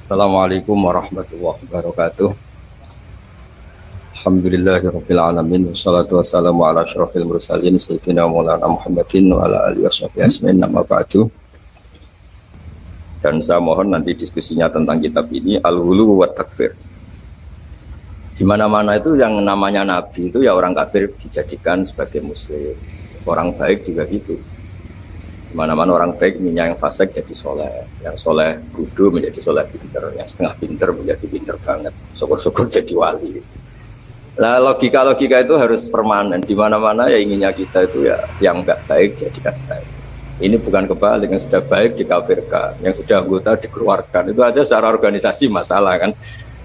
Assalamualaikum warahmatullahi wabarakatuh. Alhamdulillahirabbil alamin wassalatu wassalamu ala asyrofil mursalin sayyidina Maulana Muhammadin wa ala alihi washabihi ajmain amma ba'du. Dan saya mohon nanti diskusinya tentang kitab ini Al-Ghulu wa Takfir. Di mana-mana itu yang namanya nabi itu ya orang kafir dijadikan sebagai muslim. Orang baik juga gitu. Mana-mana orang baik minyak yang fasik jadi soleh, yang soleh bodoh menjadi soleh pinter, yang setengah pinter menjadi pinter banget, syukur-syukur jadi wali. Nah logika itu harus permanen. Di mana-mana ya inginnya kita itu ya yang enggak baik jadikan baik. Ini bukan kebalik, yang sudah baik dikafirkan, yang sudah anggota dikeluarkan. Itu aja secara organisasi masalah kan.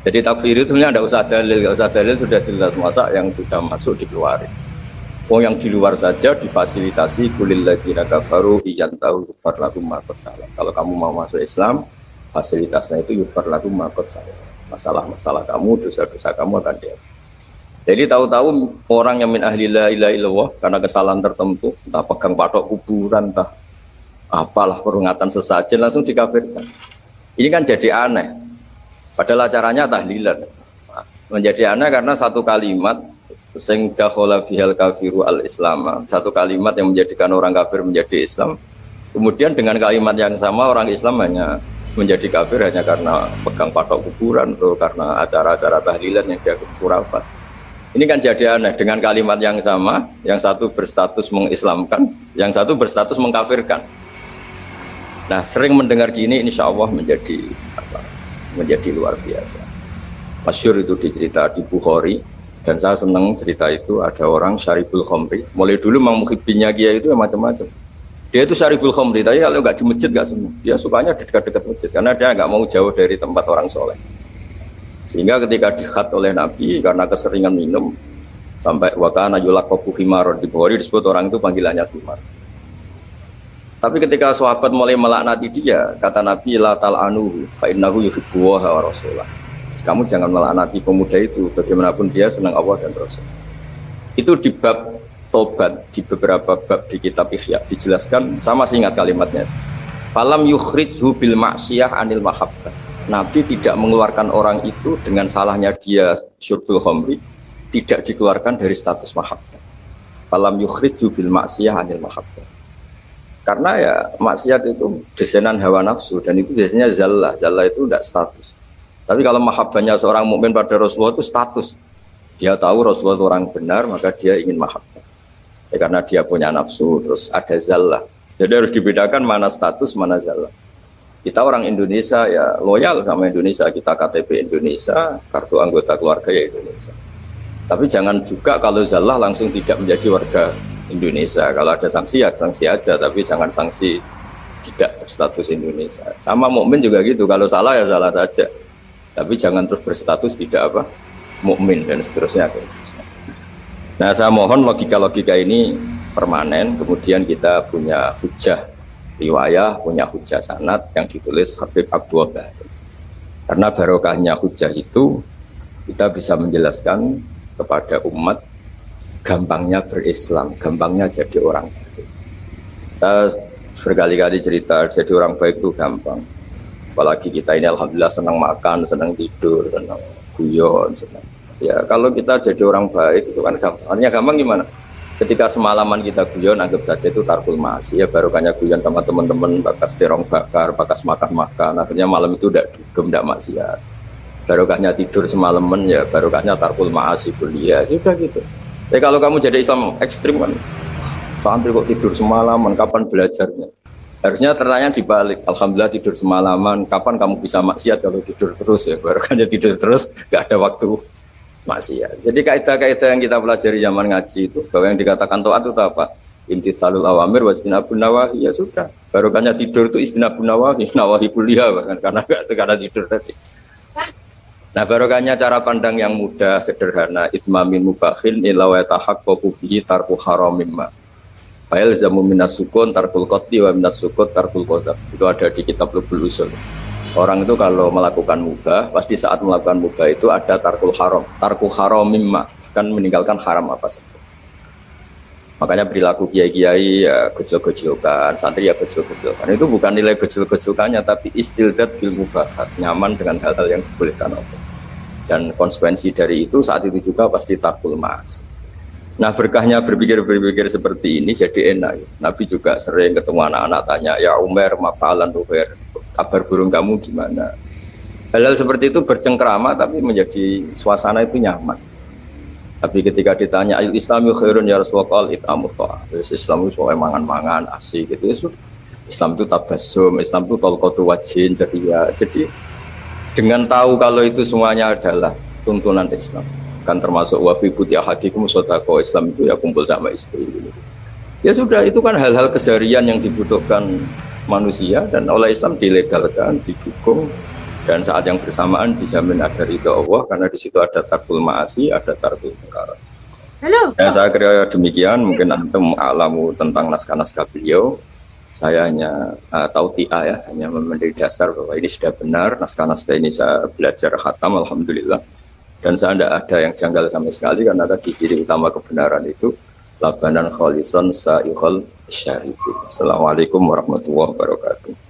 Jadi takfir itu sebenarnya tidak usah dalil sudah jelas, masa yang sudah masuk dikeluarin. Yang di luar saja difasilitasi kulil ladzina kafaru iyantahu yufar lahum ma qad salam. Kalau kamu mau masuk Islam, fasilitasnya itu yufar lahum ma qad salam. Masalah-masalah kamu, dosa-dosa kamu akan dihapus. Jadi tahu-tahu orang yang min ahli la ilaha illallah karena kesalahan tertentu, entah pegang patok kuburan, entah apalah peringatan sesajen langsung dikafirkan. Ini kan jadi aneh. Padahal acaranya tahlilan. Menjadi aneh karena satu kalimat sing dakhala bihal kafiru al-islam, satu kalimat yang menjadikan orang kafir menjadi Islam. Kemudian dengan kalimat yang sama orang Islam hanya menjadi kafir hanya karena pegang patok kuburan atau karena acara-acara tahlilan yang dia khurafat. Ini kan jadi aneh, dengan kalimat yang sama, yang satu berstatus mengislamkan, yang satu berstatus mengkafirkan. Nah, sering mendengar gini insya Allah menjadi luar biasa. Masyhur itu dicerita di Bukhari. Dan saya senang cerita itu, ada orang syaribul khomri. Mulai dulu memang muhibbinnya Kiai itu ya macam-macam. Dia itu syaribul khomri, tapi kalau nggak di masjid nggak senang. Dia sukanya di dekat-dekat masjid, karena dia nggak mau jauh dari tempat orang soleh. Sehingga ketika dikhat oleh Nabi, karena keseringan minum, sampai wakana yulaqabu himaron, di Bukhari disebut orang itu panggilannya himar. Tapi ketika sahabat mulai melaknati dia, kata Nabi, la tal'anuhu, fa innahu yuhibbullaha wa rasulah. Kamu jangan melaknati pemuda itu, bagaimanapun dia senang Allah dan Rasul. Itu di bab tobat, di beberapa bab di kitab Ihya dijelaskan, sama ingat kalimatnya. Falam yukhrijhu bil ma'siyah anil mahabbah. Nabi tidak mengeluarkan orang itu dengan salahnya dia syurbul khamri, tidak dikeluarkan dari status mahabbah. Falam yukhrijhu bil ma'siyah anil mahabbah. Karena ya maksiat itu desanan hawa nafsu, dan itu biasanya zallah itu tidak status. Tapi kalau mahabbahnya seorang mukmin pada Rasulullah itu status. Dia tahu Rasulullah itu orang benar, maka dia ingin mahabbah. Ya, karena dia punya nafsu, terus ada zallah. Jadi harus dibedakan mana status, mana zallah. Kita orang Indonesia ya loyal sama Indonesia, kita KTP Indonesia, kartu anggota keluarga ya Indonesia. Tapi jangan juga kalau zallah langsung tidak menjadi warga Indonesia. Kalau ada sanksi ya sanksi aja, tapi jangan sanksi tidak berstatus Indonesia. Sama mukmin juga gitu, kalau salah ya salah saja. Tapi jangan terus berstatus tidak mukmin dan seterusnya. Nah, saya mohon logika-logika ini permanen. Kemudian kita punya hujjah riwayah, punya hujjah sanad yang ditulis Habib Abdul Bahri. Karena barokahnya hujjah itu kita bisa menjelaskan kepada umat gampangnya berislam, gampangnya jadi orang baik. Kita berkali-kali cerita jadi orang baik itu gampang. Apalagi kita ini alhamdulillah senang makan, senang tidur, senang guyon, senang. Ya kalau kita jadi orang baik itu kan gampang. Artinya gampang gimana? Ketika semalaman kita guyon, anggap saja itu tarkul ma'asi, ya barokahnya guyon sama teman-teman, bakas terong bakar, bakas makan-makan. Akhirnya malam itu tidak dugem, tidak maksiat. Barokahnya tidur semalaman, ya barokahnya tarkul ma'asi kuliah. Sudah gitu. Ya kalau kamu jadi Islam ekstrim kan, santri kok tidur semalaman, kapan belajarnya? Harusnya tertanya dibalik. Alhamdulillah tidur semalaman. Kapan kamu bisa maksiat kalau tidur terus ya? Barangkali tidur terus, nggak ada waktu maksiat. Jadi kaidah-kaidah yang kita pelajari zaman ngaji itu, bahwa yang dikatakan taat itu apa? Imtitsalul awamir wa ijtinabun nawahi, ya sudah. Barangkali tidur itu ijtinabun nawahi, nawahi kuliah bahkan karena tidur tadi. Nah barokahnya cara pandang yang mudah, sederhana, itmamin mubakhin illa wa tahaqqaqu bihi tarku haramim ma. Fa'il zamu minas sukun tarkul qatli wa minas sukut tarkul qadar. Itu ada di kitab Lubul Usul. Orang itu kalau melakukan mubah, pasti saat melakukan mubah itu ada tarkul haram. Tarku haram mimma, kan meninggalkan haram apa saja. Makanya perilaku kiai-kiai ya gojol-gojolkan, santri ya gojol-gojolkan. Itu bukan nilai gojol-gojolkannya, tapi istildat bil mubahat, nyaman dengan hal-hal yang dibolehkan Allah. Dan konsekuensi dari itu saat itu juga pasti takul mas. Nah berkahnya berpikir seperti ini jadi enak. Nabi juga sering ketemu anak-anak tanya, ya Umar, mafalan Umar, kabar burung kamu gimana? Hal-hal seperti itu bercengkrama tapi menjadi suasana itu nyaman. Tapi ketika ditanya ayu Islami khairun ya Rasulullah itamu ta'ah. Islam itu soal mangan-mangan asik gitu ya sudah. Islam itu tabassum, Islam itu talqatu wajhin ceria. Jadi dengan tahu kalau itu semuanya adalah tuntunan Islam, kan termasuk wa fi buti ahadikum shadaqah, Islam itu ya kumpul sama istri gitu. Ya sudah, itu kan hal-hal keseharian yang dibutuhkan manusia dan oleh Islam dilegalkan, didukung. Dan saat yang bersamaan dijamin ada ridha Allah karena di situ ada tarkul ma'asi, ada tarkul munkar. Halo. Dan saya kira demikian, mungkin antum alamu tentang naskah-naskah beliau. Saya hanya tahu ya, hanya memberi dasar bahwa ini sudah benar, naskah-naskah ini saya belajar khatam, alhamdulillah. Dan saya tidak ada yang janggal sama sekali karena tadi ciri utama kebenaran itu labanan khalisan sa'iqal syariku. Assalamualaikum warahmatullahi wabarakatuh.